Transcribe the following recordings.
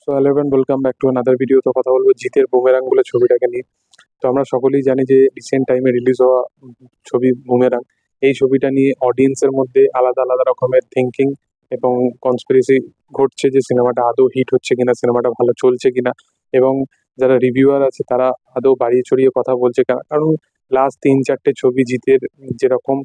So hello everyone, welcome back to another video. তো কথা বলবো জিতের বুমেরাং বলে ছবিটাকে নিয়ে। তো আমরা সকলেই জানি যে রিসেন্ট টাইমে রিলিজ হওয়া ছবি বুমেরাং, এই ছবিটা নিয়ে অডিয়েন্সের মধ্যে আলাদা আলাদা রকমের থিঙ্কিং এবং কনস্পিরেসি ঘটছে যে সিনেমাটা আদৌ হিট হচ্ছে কিনা, সিনেমাটা ভালো চলছে কিনা, এবং যারা রিভিউয়ার আছে তারা আদৌ বাড়িয়ে চড়িয়ে কথা বলছে কিনা। কারণ লাস্ট 3-4টে ছবি জিতের যেরকম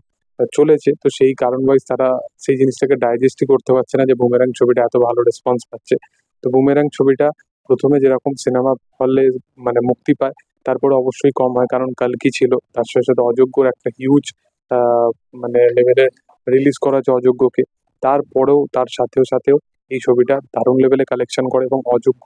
চলেছে, তো সেই কারণ ওয়াইজ তারা সেই জিনিসটাকে ডাইজেস্টই করতে পারছে না যে বুমেরাং ছবিটা এত ভালো রেসপন্স পাচ্ছে। তো বুমেরাং ছবিটা প্রথমে যেরকম সিনেমা হলে মানে মুক্তি পায়, তারপরে অবশ্যই কম হয়, কারণ কালকি ছিল, তার সাথে সাথে অযোগ্যর একটা হিউজ মানে লেভেলে রিলিজ করা হচ্ছে অযোগ্যকে। তারপরেও তার সাথেও সাথেও এই ছবিটা দারুণ লেভেলে কালেকশন করে, এবং অযোগ্য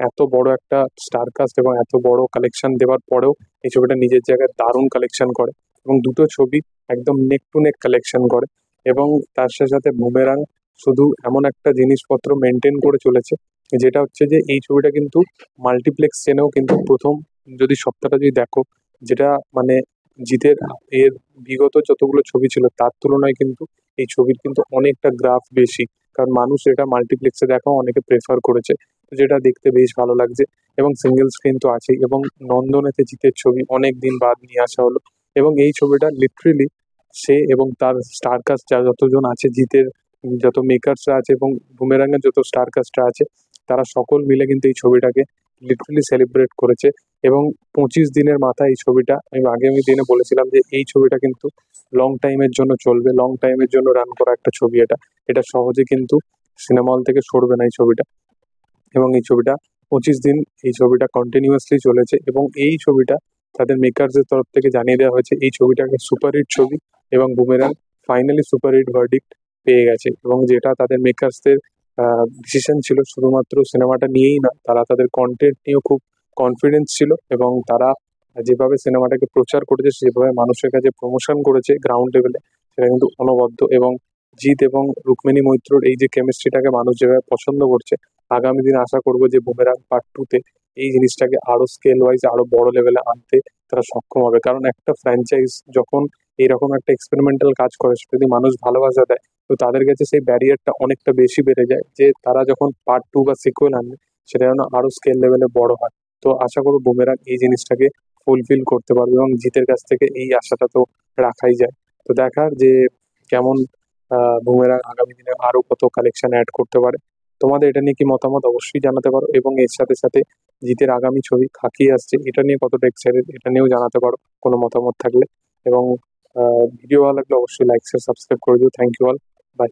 এত বড় একটা স্টার কাস্ট এবং এত বড় কালেকশন দেওয়ার পরেও এই ছবিটা নিজের জায়গায় দারুণ কালেকশন করে, এবং দুটো ছবি একদম নেক টু নেক কালেকশন করে। এবং তার সাথে সাথে বুমেরাং শুধু এমন একটা জিনিসপত্র মেনটেন করে চলেছে, যেটা হচ্ছে যে এই ছবিটা কিন্তু মাল্টিপ্লেক্স চেনেও কিন্তু প্রথম, যদি সপ্তাহটা যদি দেখো, যেটা মানে জিতের এর বিগত যতগুলো ছবি ছিল তার তুলনায় কিন্তু এই ছবির কিন্তু অনেকটা গ্রাফ বেশি, কারণ মানুষ এটা মাল্টিপ্লেক্সে দেখাও অনেকে প্রেফার করেছে, তো যেটা দেখতে বেশ ভালো লাগছে। এবং সিঙ্গেল স্ক্রিন তো আছেই, এবং নন্দনেতে জিতের ছবি অনেক দিন বাদ নিয়ে আসা হলো, এবং এই ছবিটা লিটারেলি সে এবং তার স্টার কাস্ট যা যতজন আছে জিতের, যত মেকার্সরা আছে এবং বুমেরাঙের যত স্টার কাস্টরা আছে, তারা সকল মিলে কিন্তু এই ছবিটাকে লিটারালি সেলিব্রেট করেছে। এবং 25 দিনের মাথায় এই ছবিটা, আমি দিনে বলেছিলাম যে এই ছবিটা কিন্তু লং টাইমের জন্য চলবে, লং টাইমের জন্য রান করা একটা ছবি। এটা এটা সহজে কিন্তু সিনেমা হল থেকে সরবে না এই ছবিটা। এবং এই ছবিটা 25 দিন এই ছবিটা কন্টিনিউয়াসলি চলেছে, এবং এই ছবিটা তাদের মেকারসদের তরফ থেকে জানিয়ে দেওয়া হয়েছে এই ছবিটাকে সুপারহিট ছবি, এবং বুমেরাং ফাইনালি সুপারহিট ভার্ডিক্ট পেয়ে গেছে। এবং যেটা তাদের মেকারসদের ডিসিশন ছিল, শুধুমাত্র সিনেমাটা নিয়েই না, তারা তাদের কন্টেন্ট নিয়েও খুব কনফিডেন্স ছিল, এবং তারা যেভাবে সিনেমাটাকে প্রচার করেছে, সেভাবে মানুষের কাছে প্রমোশন করেছে গ্রাউন্ড লেভেলে, সেটা কিন্তু অনবদ্য। এবং জিৎ এবং রুক্মিণী মৈত্রর এই যে কেমিস্ট্রিটাকে মানুষ যেভাবে পছন্দ করছে, আগামী দিনে আশা করবো যে বুমেরাং পার্ট 2-তে এই জিনিসটাকে আরো স্কেল ওয়াইজ আরো বড় লেভেলে আনতে তারা সক্ষম হবে। কারণ একটা ফ্র্যাঞ্চাইজ যখন এইরকম একটা এক্সপেরিমেন্টাল কাজ করে, সেটা যদি মানুষ ভালোবাসা দেয়, তো তাদের কাছে সেই ব্যারিয়ারটা অনেকটা বেশি বেড়ে যায়, যে তারা যখন পার্ট 2 বা সিকুয়েল আনবে, সেটা যেন আরো স্কেল লেভেলে বড় হয়। তো আশা করবো বুমেরাং এই জিনিসটাকে ফুলফিল করতে পারবে, এবং জিতের কাছ থেকে এই আশাটা তো রাখাই যায়। তো দেখার যে কেমন বুমেরাং আগামী দিনে আরো কত কালেকশন অ্যাড করতে পারে। তোমাদের এটা নিয়ে কি মতামত অবশ্যই জানাতে পারো, এবং এর সাথে সাথে জিতের আগামী ছবি খাকি আসছে, এটা নিয়ে কতটা এক্সাইটেড এটা নিয়েও জানাতে পারো কোনো মতামত থাকলে। এবং ভিডিও ভালো লাগলে অবশ্যই লাইক শেয়ার সাবস্ক্রাইব করে দিও। Thank you all, by.